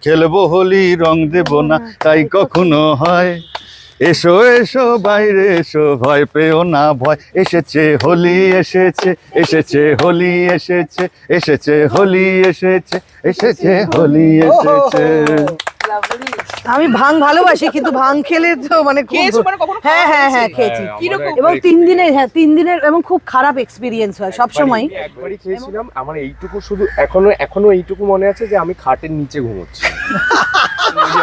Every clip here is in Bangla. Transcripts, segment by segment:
খেলবো হোলি, রং দেব না তাই কখনো হয়। এসো এসো বাইরে এসো, ভয় পেও না ভয়, এসেছে হোলি এসেছে, এসেছে হোলি এসেছে, এসেছে হোলি এসেছে, এসেছে হোলি এসেছে। আমি ভাং ভালোবাসি, কিন্তু ভাং খেলে তো মানে হ্যাঁ হ্যাঁ হ্যাঁ খেয়েছি। এবং 3 দিনের এবং খুব খারাপ এক্সপিরিয়েন্স হয় সবসময়। একবারই খেয়েছিলাম, আমার এইটুকু শুধু এখনো এইটুকু মনে আছে যে আমি খাটের নিচে ঘুমোচ্ছি।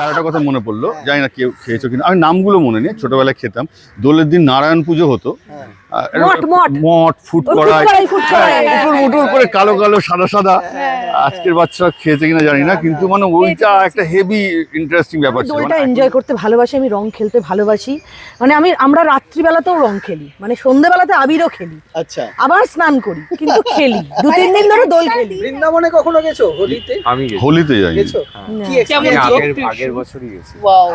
আর একটা কথা মনে পড়লো, জানি না কেউ খেয়েছো কিনা, আমি নামগুলো মনে নেই, ছোটবেলায় খেতাম। দোলের দিন নারায়ণ পুজো হতো, মঠ ফুট করা মুটুর করে কালো কালো সাদা সাদা। আজকের বাচ্চা খেয়েছে কিনা জানি না, কিন্তু মানে ওইটা একটা হেভি ইন্টারেস্টিং ব্যাপার ছিল। দোলটা এনজয় করতে ভালোবাসি, আমি রং খেলতে ভালোবাসি। মানে আমরা রাত্রিবেলাতেও রং খেলি, মানে সন্ধ্যেবেলাতে আবিরও খেলি, আচ্ছা, আবার স্নান করি, কিন্তু খেলি 2-3 দিন ধরে দোল খেলি। বৃন্দাবনে কখনো গেছো হোলিতে? আমি হোলিতে যাই। গেছো? কি আগের বছরই গেছি। ওয়াও,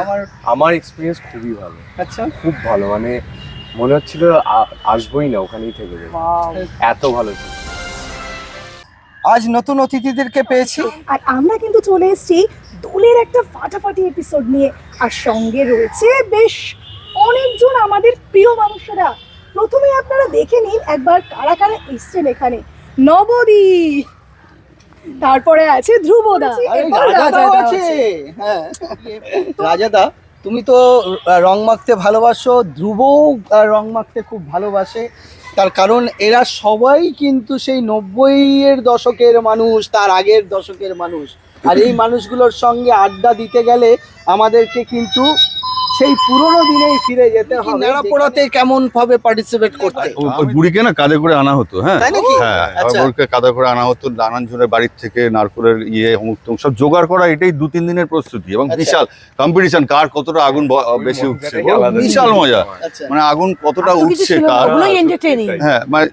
আমার এক্সপিরিয়েন্স খুবই ভালো। আচ্ছা, খুব ভালো, মানে মনে হচ্ছিল আসবোই না, ওখানেই থেকে যাবো, এত ভালো ছিল। আজ নতুন অতিথিদেরকে পেয়েছি। আর আমরা কিন্তু চলে এসেছি দোলের একটা ফাটাফাটি এপিসোড নিয়ে, আর সঙ্গে রয়েছে বেশ অনেকজন আমাদের প্রিয় মানুষেরা। প্রথমে আপনারা দেখে নিন একবার কারা কারা এসছেন এখানে। নবদ্বীপ, তারপরে আছে ধ্রুবদা, এরপর রাজাদা আছে। হ্যাঁ, রাজাদা, তুমি তো রং মাখতে ভালোবাসো, ধ্রুবও রং মাখতে খুব ভালোবাসে। তার কারণ এরা সবাই কিন্তু সেই 90-এর দশকের মানুষ, তার আগের দশকের মানুষ। আর এই মানুষগুলোর সঙ্গে আড্ডা দিতে গেলে আমাদেরকে কিন্তু সেই পুরোনো দিনেই ফিরে যেতে হবে। নেড়াপোড়াতে কেমন ভাবে পার্টিসিপেট করতে? ওই বুড়িকে না কাঁধে করে আনা হতো। হ্যাঁ তাই নাকি? হ্যাঁ, আচ্ছা। বুড়িকে কাঁধে করে আনা হতো, নানান জনের বাড়ির থেকে নারকোলের অমুক তমুক সব জোগাড় করা, এটাই 2-3 দিনের প্রস্তুতি। এবং আচ্ছা। বিশাল কম্পিটিশন, কার কতটা আগুন বেশি উঠছে, মজাটাই আলাদা। বিশাল মজা। আচ্ছা, মানে আগুন কতটা আর তো কিছু উঠছে ছিল না, কার। ওগুলোই এন্টারটেইনিং। হ্যাঁ, মানে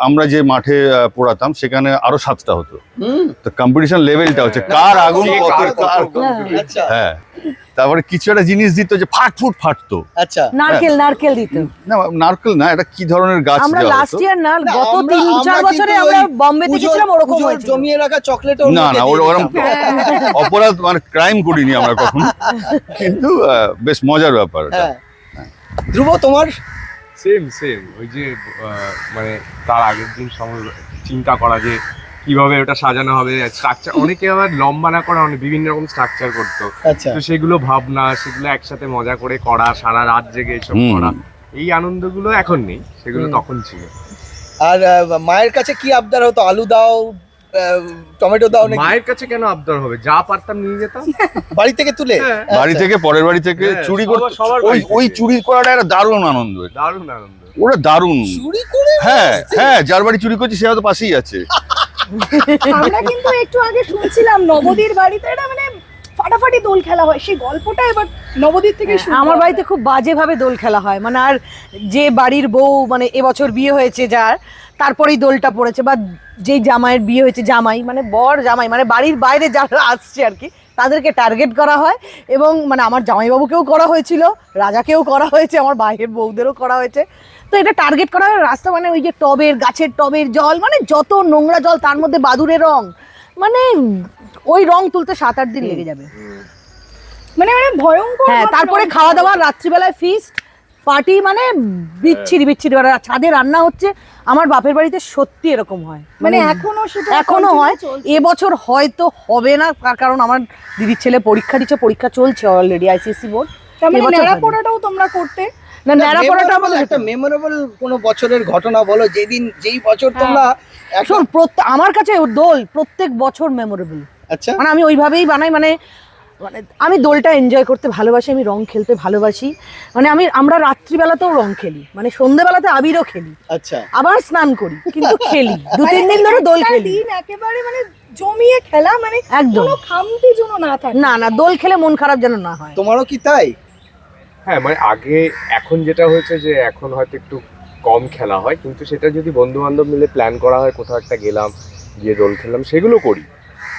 আমরা যে মাঠে পোড়াতাম সেখানে আরো 7টা হতো। হুম, তো কম্পিটিশন লেভেলটা হচ্ছে কার আগুন আচ্ছা, হ্যাঁ। তারপরে কিছু একটা জিনিস দিত যে ফাটফুট ফাটতো। আচ্ছা। নারকেল দিত। না, নারকেল না, এটা কি ধরনের গাছ আমরা দেওয়া লাস্ট হতো? ইয়ার না, না, গত আমরা 3-4 বছরে কিন্তু আমরা ওই বম্বেতে গেছিলাম, ওরকম পুজোর হয়েছিল। জমিয়ে রাখা চকলেট না না, ওরকম অপরাধ মানে ক্রাইম করিনি আমরা কখনো, কিন্তু বেশ মজার ব্যাপার এটা। হ্যাঁ, ধ্রুব তোমার? সেম ওই যে মানে তার আগের দিন চিন্তা করা যে কিভাবে ওটা সাজানো হবে, স্ট্রাকচার, অনেকে আবার লম্বা না করা অনেক বিভিন্ন রকম স্ট্রাকচার করতো। আচ্ছা, তো সেগুলো ভাবনা, সেগুলো একসাথে মজা করে করা, সারা রাত জেগে এসব করা, এই আনন্দগুলো এখন নেই, সেগুলো তখন ছিল। আর মায়ের কাছে কি আবদার হতো? আলু দাও, টমেটো দাও নাকি? মায়ের কাছে কেন আবদার হবে, যা পারতাম নিয়ে যেতাম বাড়ি থেকে তুলে? হ্যাঁ। বাড়ি থেকে, পরের বাড়ি থেকে হ্যাঁ, চুরি করতে, সবার ওই বাড়ি ওই থেকে। চুরি করাটা একটা দারুণ আনন্দ। দারুণ আনন্দ। ওরা দারুণ। চুরি করে? হ্যাঁ হ্যাঁ, যার বাড়ি চুরি করছে সে হয়তো পাশেই আছে। আমরা কিন্তু একটু আগে শুনছিলাম নবদ্বীর বাড়িতে এটা মানে ফাটাফাটি দোল খেলা হয়, সেই গল্পটা এবার নবদ্বীপ থেকে শুনবো। আমার বাড়িতে খুব বাজেভাবে দোল খেলা হয়, মানে আর যে বাড়ির বউ, মানে এবছর বিয়ে হয়েছে যার, তারপরেই দোলটা পড়েছে, বা যেই জামাইয়ের বিয়ে হয়েছে, জামাই মানে বর জামাই, মানে বাড়ির বাইরে যারা আসছে আর কি, তাদেরকে টার্গেট করা হয়। এবং মানে আমার জামাইবাবুকেও করা হয়েছিল, রাজাকেও করা হয়েছে, আমার বাইরের বউদেরও করা হয়েছে। তো এটা টার্গেট করা হয় রাস্তা, মানে ওই যে টবের, গাছের টবের জল, মানে যত নোংরা জল, তার মধ্যে বাদুড়ের রং, মানে ওই রং তুলতে 7-8 দিন লেগে যাবে। মানে ভয়ঙ্কর। হ্যাঁ, তারপরে খাওয়া দাওয়া, রাত্রিবেলায় ফিস্ট পার্টি, মানে বিচ্ছিরি ছাদে রান্না হচ্ছে। আমার বাপের বাড়িতে সত্যি এরকম হয়, মানে এখনো সেটা এখনো হয়। চলছে। এবছর হয়তো হবে না, তার কারণ আমার দিদির ছেলে পরীক্ষা দিচ্ছে, পরীক্ষা চলছে অলরেডি, আইসিএসসি বোর্ড। তার মানে নেড়াপোড়াটাও তোমরা করতে? না, নেড়াপোড়াটা একটা মেমোরেবল কোনো বছরের ঘটনা বলো, যেই বছর তোমরা শোন, আমার কাছে দোল প্রত্যেক বছর মেমোরেবল। আচ্ছা, মানে আমি ওইভাবেই বানাই, মানে আমি দোলটা এনজয় করতে ভালোবাসি, আমি রং খেলতে ভালোবাসি। মানে আমরা রাত্রিবেলাতেও রং খেলি, মানে সন্ধ্যেবেলাতে আবিরও খেলি, আচ্ছা, আবার স্নান করি, কিন্তু খেলি 2-3 দিন ধরে দোল একটা খেলি। দিন একেবারে মানে জমিয়ে খেলা, মানে একদম। কোনো খামতি যেন না থাকে। না, দোল খেলে মন খারাপ যেন না হয়। তোমারও কি তাই? হ্যাঁ, মানে আগে, এখন যেটা হয়েছে যে এখন হয়তো একটু কম খেলা হয়, কিন্তু সেটা যদি বন্ধু বান্ধব মিলে প্ল্যান করা হয়, কোথাও একটা গেলাম, গিয়ে দোল খেললাম, সেগুলো করি।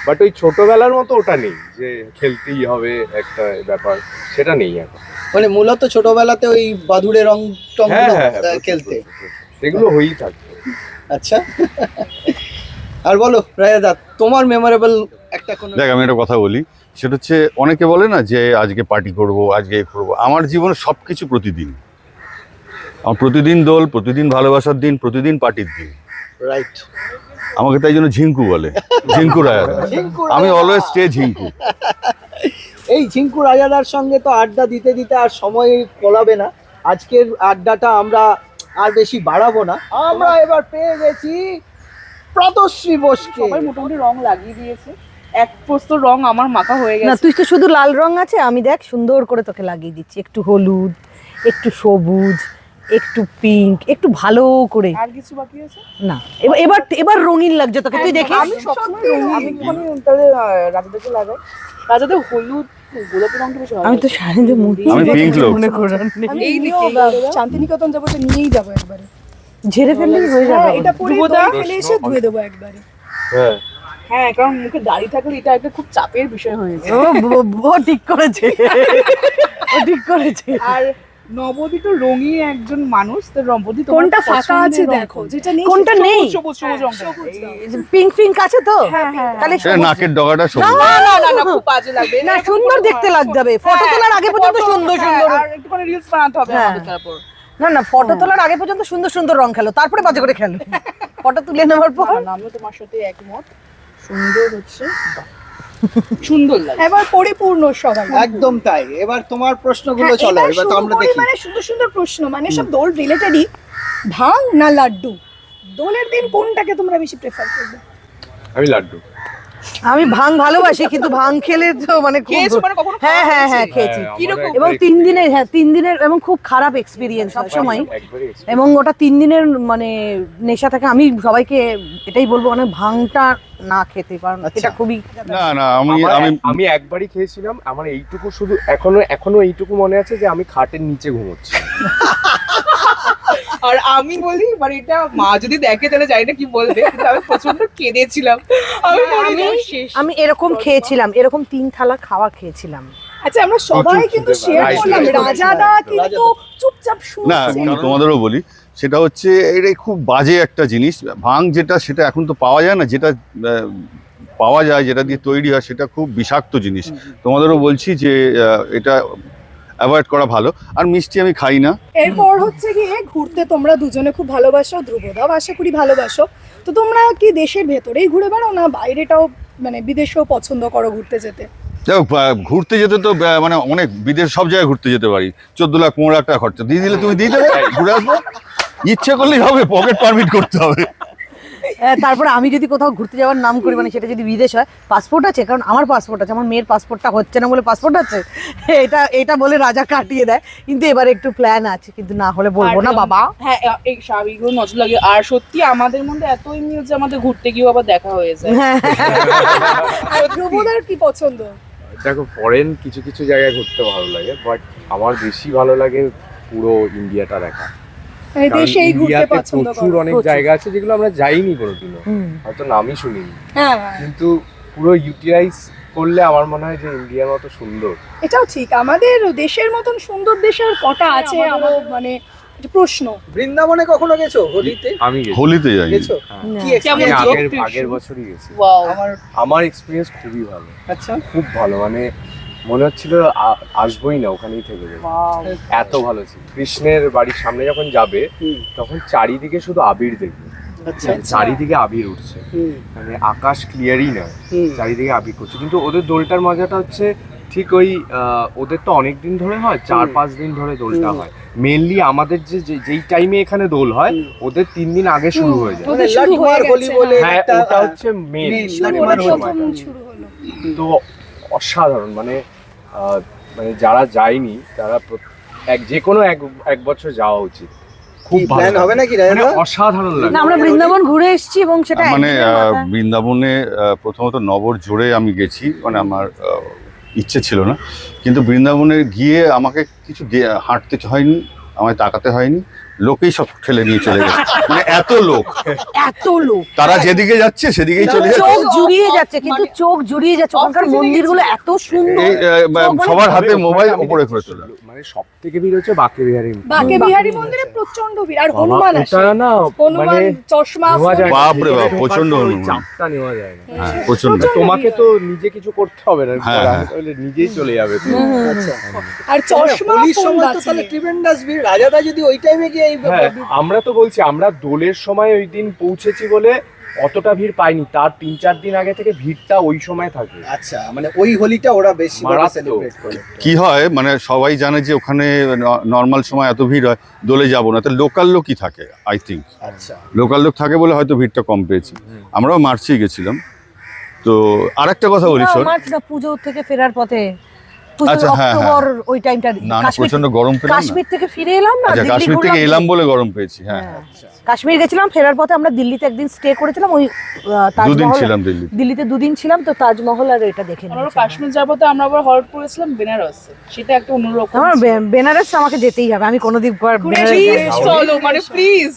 বাট ওই ছোটবেলার মতো ওটা নেই যে খেলতেই হবে একটা ব্যাপার, সেটা নেই এখন। মানে মূলত ছোটবেলাতে ওই বাদুড়ে রং টং হ্যাঁ, খেলতে, সেগুলো হয়েই থাকতো। আচ্ছা। আর বলো রায়দা, তোমার মেমোরেবল একটা কোনো? দেখ, আমি একটা কথা বলি, সেটা হচ্ছে অনেকে বলে না যে আজকে পার্টি করব, আজকে এ করবো। আমার জীবনে সব কিছু প্রতিদিন। আমার প্রতিদিন দোল, প্রতিদিন ভালোবাসার দিন, প্রতিদিন পার্টির দিন। রাইট। আমাকে তাই জন্য ঝিঙ্কু বলে, ঝিঙ্কু রাজাদা। আমি অলওয়েজ স্টে ঝিঙ্কু। এই ঝিঙ্কু রাজাদার সঙ্গে তো আড্ডা দিতে দিতে আর সময় কোলাবে না। আজকের আড্ডাটা আমরা আর বেশি বাড়াবো না। আমরা এবার পেয়ে গেছি প্রতশ্রী বোসকে। সবাই মোটামুটি রং লাগিয়ে দিয়েছে, এক প্রস্ত রং আমার মাখা হয়ে না গেছে। তুই তো শুধু লাল রং আছে, আমি দেখ সুন্দর করে তোকে লাগিয়ে দিচ্ছি, একটু হলুদ, একটু সবুজ, একটু পিঙ্ক, একটু ভালো করে। আর কিছু বাকি আছে না এবার এবার এবার রঙিন লাগছে তোকে, তুই দেখে। আমি সবসময় রঙিন, আমি একটুখানি তাহলে রাজাদাকে লাগাই। রাজাদা হলুদ গোলাপি রংটা বেশি ভালো আমি তো লাগে। সারাদিন মুখি আমি pink লোক। মনে করার নেই। আমি এই নিয়েও দিকে। শান্তিনিকেতন যাবো, তো নিয়েই যাবো একবারে। ঝেড়ে ফেললেই হয়ে হ্যাঁ, যাবে। এটা পরে ধ্রুবদা? দোল খেলে এসে ধুয়ে দেবো একবারে। হ্যাঁ, হ্যাঁ, কারণ মুখে দাড়ি থাকলে এটা একটা খুব চাপের বিষয় হয়েছে। ও ঠিক করেছে, ও ঠিক করেছে। আর নবদী তো রঙিন একজন মানুষ, তো নবদী তোমার কোনটা ফাঁকা আছে পছন্দের রং দেখো, যেটা নেই কোনটা সেটা- নেই? সবুজ সবুজ রংটা। সবুজ রং। পিঙ্ক পিঙ্ক আছে তো, হ্যাঁ, হ্যাঁ, তাহলে এটা সবুজ। নাকের ডগাটা সবুজ। না না না না, খুব বাজে লাগবে না, এরকম সুন্দর করে দেখতে হয়। লাগবে, ফটো হ্যাঁ, তোলার আগে পর্যন্ত photo- সুন্দর হ্যাঁ, সুন্দর। আর একটুখানি রিলস বানাতে হবে হ্যাঁ। আমাদের তারপর। না না, ফটো তোলার আগে পর্যন্ত সুন্দর সুন্দর রং খেলো, তারপরে বাজে করে খেলো। ফটো তুলে নেওয়ার পর না, আমিও তোমার সাথে একমত। সুন্দর হচ্ছে, বাহ, সুন্দর লাগে। এবার পরিপূর্ণ সবাই। একদম তাই। এবার তোমার প্রশ্নগুলো হ্যাঁ, চলো, এবার এবার তো শুরু আমরা করি, দেখি। মানে সুন্দর সুন্দর প্রশ্ন, মানে সব দোল রিলেটেডই। ভাং না লাড্ডু, দোলের দিন কোনটাকে তোমরা বেশি প্রেফার করবে? আমি লাড্ডু। আমি ভাং ভালোবাসি, কিন্তু ভাং খেলে তো মানে খুব- খেয়েছো মানে কখনো হ্যাঁ হ্যাঁ হ্যাঁ খাওয়া খেয়েছি। হ্যাঁ, কিরকম? আমারও এবং একবারই 3 দিনের, হ্যাঁ 3 দিনের এবং খুব খারাপ এক্সপিরিয়েন্স সব সময়। একবারই experience। এবং ওটা 3 দিনের মানে নেশা থাকে। আমি সবাইকে এটাই বলবো, মানে ভাংটা না খেতে, কারণ আচ্ছা। এটা খুবই না না, আমি আমি আমি একবারই খেয়েছিলাম। আমার এইটুকু শুধু এখনো এইটুকু মনে আছে যে আমি খাটের নিচে ঘুমোচ্ছি। আর আমি বলি, মানে এটা মা যদি দেখে তাহলে জানি না কি বলবে, কিন্তু আমি প্রচন্ড কেঁদেছিলাম। আমি বলি না, শেষ। আমি এরকম খেয়েছিলাম, এরকম 3 থালা খাওয়া খেয়েছিলাম। আচ্ছা, আমরা সবাই প্রচুর কিন্তু খিদে শেয়ার পায়। করলাম, রাইট, রাজাদা রাইট, কিন্তু চুপচাপ না, শুনছে। কারণ তোমাদেরও বলি, সেটা হচ্ছে এটাই খুব বাজে একটা জিনিস। ভাং যেটা, সেটা এখন তো পাওয়া যায় না। যেটা পাওয়া যায়, যেটা দিয়ে তৈরি হয়, সেটা খুব বিষাক্ত জিনিস। তোমাদেরও বলছি যে এটা অ্যাভয়েড করা ভালো। আর মিষ্টি আমি খাই না। এরপর হচ্ছে গিয়ে ঘুরতে তোমরা দুজনে খুব ভালোবাসো, ধ্রুবদাও আশা করি ভালোবাসো। তো তোমরা কি দেশের ভেতরেই ঘুরে বেড়াও, না বাইরেটাও মানে বিদেশেও পছন্দ করো ঘুরতে যেতে? দেখো, ঘুরতে যেতে তো মানে অনেক বিদেশ, সব জায়গায় ঘুরতে যেতে পারি। 14 লাখ 15 লাখ টাকা খরচা দিয়ে দিলে তুমি দিয়ে দেবে, ঘুরে আসবো। ইচ্ছে করলেই হবে, পকেট পারমিট করতে হবে। তারপরে আমি যদি কোথাও ঘুরতে যাওয়ার নাম করি, মানে সেটা যদি বিদেশ হয়, পাসপোর্ট আছে, কারণ আমার পাসপোর্ট আছে, আমার মেয়ের পাসপোর্টটা হচ্ছে না বলে পাসপোর্ট আছে, এটা বলে রাজা কাটিয়ে দেয়। কিন্তু এবারে একটু প্ল্যান আছে, কিন্তু না হলে বলবো না বাবা। হ্যাঁ, এই স্বাভাবিকভাবে নজর লাগে। আর সত্যি আমাদের মধ্যে এতই মিল যে আমাদের ঘুরতে গিয়েও আবার দেখা হয়ে যায়। আর ধ্রুবদার কি পছন্দ? দেখো, ফরেন কিছু কিছু জায়গায় ঘুরতে ভালো লাগে, বাট আমার বেশি ভালো লাগে পুরো ইন্ডিয়াটা দেখা। মানে কারণ দেশেই ঘুরতে ইন্ডিয়াতে পছন্দ প্রচুর করো? অনেক জায়গা আছে যেগুলো আমরা যাইনি কোনোদিনও, হয়তো নামই শুনিনি, হ্যাঁ, কিন্তু পুরো ইউটিলাইজ করলে আমার মনে হয় যে ইন্ডিয়ার মতো সুন্দর। এটাও ঠিক। আমাদের দেশের মতন সুন্দর দেশের কটা আছে আমার মানে একটা প্রশ্ন। বৃন্দাবনে কখনো গেছো হোলিতে? আমি গেছি। হোলিতে যাই। গেছো? হ্যাঁ। কি কেমন আমি experience? যোগ? আগের বছরই গেছি। Wow. আমার এক্সপিরিয়েন্স খুবই ভালো, আচ্ছা। খুব ভালো। মানে মনে হচ্ছিল আসবোই না, ওখানেই থেকে যাবো, Wow. এত ভালো ছিল। কৃষ্ণের বাড়ির সামনে যখন যাবে তখন চারিদিকে শুধু আবির দেখবে, আচ্ছা। চারিদিকে আবির উঠছে, মানে আকাশ ক্লিয়ারই নয়, চারিদিকে আবির করছে। কিন্তু ওদের দোলটার মজাটা হচ্ছে ঠিক ওই ওদের তো অনেক দিন ধরে হয়, 4-5 দিন ধরে দোলটা হয়। মেনলি আমাদের যেই টাইমে এখানে দোল হয়, ওদের 3 দিন আগে শুরু হয়ে যায়। ওদের শুরু হয়ে লাটমার হোলি গেছে, বলে হ্যাঁ, একটা, ওটা হচ্ছে মেন main, শুরু হলো, লাটমার প্রথম হোলি। শুরু হলো। তো অসাধারণ। মানে মানে যারা যায়নি তারা যে কোনো এক বছর যাওয়া উচিত। খুব কি ভালো plan হবে নাকি, মানে রাজাদা? অসাধারণ লাগে। না, আমরা বৃন্দাবন ঘুরে এসেছি এবং সেটা মানে একদিনের মাথায়। বৃন্দাবনে প্রথমত নবর জোরে আমি গেছি, মানে আমার ইচ্ছে ছিল না। কিন্তু বৃন্দাবনে গিয়ে আমাকে কিছু হাঁটতে হয়নি, আমায় তাকাতে হয়নি, লোকেই সব ঠেলে নিয়ে চলে গেছে, মানে এত লোক, এত লোক, তারা যেদিকে যাচ্ছে সেদিকেই চলে যাচ্ছে। চোখ জুড়িয়ে যাচ্ছে, কিন্তু চোখ জুড়িয়ে যাচ্ছে। ওখানকার মন্দিরগুলো এত সুন্দর, এই সবার হাতে মোবাইল উপরে করে তোলা। মানে সব থেকে ভিড় হচ্ছে বাঁকে বিহারি বাঁকে বিহারী মন্দিরে প্রচন্ড ভিড়, আর হনুমান আসে, ওটা না হনুমান মানে চশমা নেওয়া যায় না। বাপরে বাপ, ঢোকার প্রচণ্ড পর ওই হনুমান। চাপটা নেওয়া যায় না। হ্যাঁ, প্রচন্ড। তোমাকে তো নিজে কিছু করতে হবে না, হ্যাঁ, হ্যাঁ। তাহলে নিজেই চলে যাবে তো। আচ্ছা আর চশমা হোলির ফোন সময় তো বাঁচিয়ে। তাহলে ট্রিমেন্ডাস ভিড়। রাজাদা যদি ওই টাইমে গিয়ে এই হ্যাঁ, আমরা তো বলছি আমরা দোলের সময় ওই দিন পৌঁছেছি বলে অতটা ভিড় পাইনি, তার 3-4 দিন আগে থেকে ভিড়টা ওই সময় থাকে। আচ্ছা মানে ওই হোলিটা ওরা বেশি মারাত্মক। সেলিব্রেট করে। কি হয় মানে সবাই জানে যে ওখানে নর্মাল সময় এত ভিড় হয়, দোলে যাব না, তো লোকাল লোকই থাকে। আই থিঙ্ক আচ্ছা লোকাল লোক থাকে বলে হয়তো ভিড়টা কম পেয়েছি। আমরাও মার্চেই গেছিলাম। তো আরেকটা কথা বলি, শোন, মার্চ না, পুজো থেকে ফেরার পথে, পুজো আচ্ছা, হ্যাঁ, অক্টোবর ওই টাইমটা। না না প্রচন্ড গরম পেলাম না। কাশ্মীর থেকে ফিরে এলাম না, আচ্ছা, দিল্লি কাশ্মীর থেকে ঘুরলাম। এলাম বলে গরম পেয়েছি। হ্যাঁ, হ্যাঁ, কাশ্মীর গেছিলাম, ফেরার পথে আমরা দিল্লিতে একদিন স্টে করেছিলাম, ওই দুদিন তাজমহল। ছিলাম দিল্লি। দিল্লিতে 2 দিন ছিলাম, তো তাজমহল আর এটা দেখে আমরা নিয়েছি। কাশ্মীর যাবো তো আমরা আবার হল্ট করেছিলাম বেনারসে, সেটা একটা অন্যরকম আমার বেনারস আমাকে যেতেই হবে, আমি কোনোদিন পর বেনারস প্লিজ যাইনি। চলো, মানে প্লিজ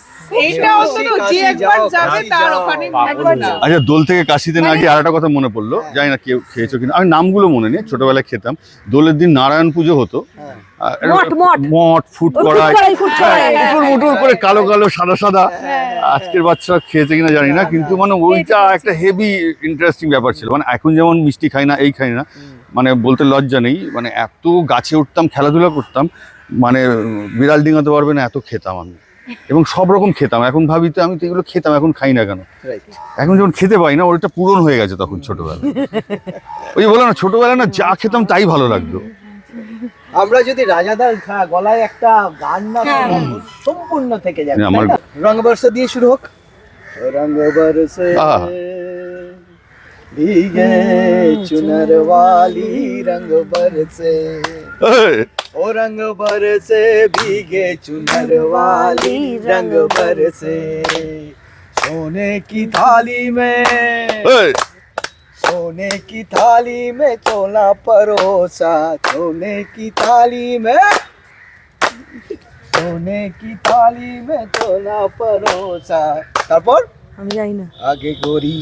এইটা অন্তত যে একবার যাবে তার ওখানে একবার না। আচ্ছা, দোল থেকে কাশিতে না গিয়ে আরেকটা কথা মনে পড়লো, জানি না কেউ খেয়েছো কিনা, আমি নামগুলো মনে নেই, ছোটবেলায় খেতাম। দোলের দিন নারায়ণ পুজো হতো, মঠ ফুট করায়, উটুর করে কালো কালো সাদা সাদা। আজকের বাচ্চা খেয়েছে কিনা জানি না, কিন্তু মানে ওইটা একটা হেভি ইন্টারেস্টিং ব্যাপার ছিল। মানে এখন যেমন মিষ্টি খাই না, এই খাই না, মানে বলতে লজ্জা নেই, মানে এত গাছে উঠতাম, খেলাধুলা করতাম, মানে বিড়াল ডিঙাতে পারবে না এত খেতাম আমি, এবং সব রকম খেতাম। এখন ভাবি তো আমি তো এগুলো খেতাম, এখন খাই না কেন? রাইট। এখন যখন খেতে পাই না, ওটা পূরণ হয়ে গেছে তখন ছোটবেলা। ওই বলো না, ছোটবেলা না যা খেতাম তাই ভালো লাগতো। আমরা যদি রাজাদার গলায় একটা গান না শুনি, সম্পূর্ণ থেকে যাবে। আমার- রঙ বর্ষা দিয়ে শুরু হোক। রঙ বরসে আহ। भीगे चुनर वाली रंग बरसे, এই, ओ रंग बरसे भीगे चुनर वाली रंग बरसे, सोने की थाली में, এই, सोने की थाली में चोला परोसा, सोने की थाली में, सोने की थाली में चोला परोसा। তারপর আমি জানি না। আগে গরি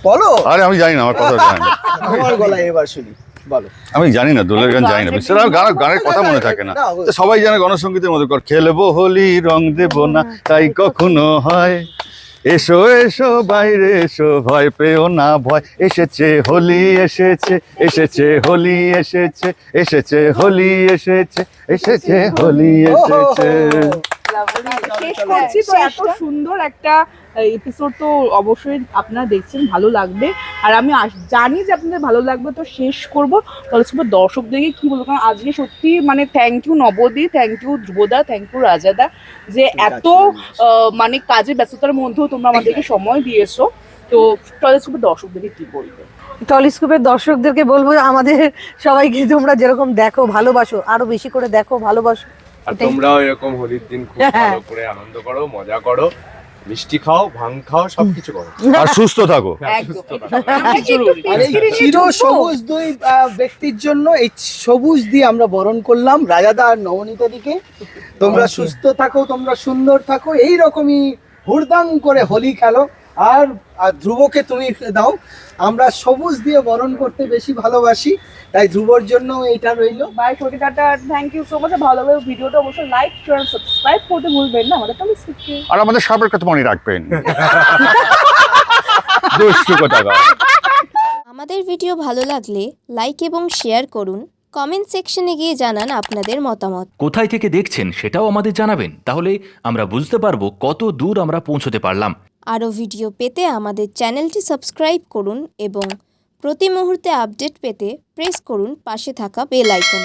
বলো। আরে আমি জানি না, আমার কথা জানি না। আমার গলায় এবার শুনি, বলো। আমি জানি না, দোলের গান জানি না, সেটা গানের কথা মনে থাকে না। তো সবাই জানে গণসঙ্গীতের মতো কর, খেলবো হোলি রং দেব না তাই কখনো হয়, এসো এসো বাইরে এসো, ভয় পেও না ভয়, এসেছে হোলি এসেছে, এসেছে হোলি এসেছে, এসেছে হোলি এসেছে, এসেছে হোলি এসেছে। শেষ করছি তো, এত সুন্দর একটা এপিসোড তো অবশ্যই আপনারা দেখছেন, ভালো লাগবে। আর আমি জানি যে আপনাদের ভালো লাগবে, তো শেষ করবো তাহলে সব দর্শকদেরকে কি বলবো, কারণ আজকে সত্যি মানে থ্যাংক ইউ নবদী, থ্যাংক ইউ ধ্রুবদা, থ্যাংক ইউ রাজাদা, যে এত মানে কাজে ব্যস্ততার মধ্যেও তোমরা আমাদেরকে সময় দিয়েছো। তো টেলিস্কোপের দর্শকদেরকে কি বলবে? টেলিস্কোপের দর্শকদেরকে বলবো, আমাদের সবাইকে তোমরা যেরকম দেখো, ভালোবাসো, আরো বেশি করে দেখো, ভালোবাসো। আর তোমরাও এরকম হোলির দিন খুব ভালো করে আনন্দ করো, মজা করো, মিষ্টি খাও, ভাং খাও, সবকিছু করো। আর সুস্থ থাকো। একদম। আর এই চির সবুজ দুই ব্যক্তির জন্য এই সবুজ দিয়ে আমরা বরণ করলাম রাজাদা আর নবনীতাদিকে। তোমরা সুস্থ থাকো, তোমরা সুন্দর থাকো, এই রকমই হুড়দাং করে হোলি খেলো। আর ধ্রুবকে তুমি দাও, আমরা সবুজ দিয়ে বরণ করতে বেশি ভালোবাসি, তাই ধ্রুবর জন্য এইটা রইলো। বাই, ছোটি টাটা, থ্যাংক ইউ সো মাচ। ভালো লাগবে ভিডিওটা অবশ্যই লাইক, শেয়ার, সাবস্ক্রাইব করতে ভুলবেন না আমাদের টেলিস্কোপকে। আর আমাদের সাপের কথা মনে রাখবেন। দুষ্টু কোথাকার। আমাদের ভিডিও ভালো লাগলে লাইক এবং শেয়ার করুন, কমেন্ট সেকশনে গিয়ে জানান আপনাদের মতামত। কোথায় থেকে দেখছেন সেটাও আমাদের জানাবেন, তাহলে আমরা বুঝতে পারবো কত দূর আমরা পৌঁছতে পারলাম। আরও ভিডিও পেতে আমাদের চ্যানেলটি সাবস্ক্রাইব করুন এবং প্রতি মুহূর্তে আপডেট পেতে প্রেস করুন পাশে থাকা বেল আইকন।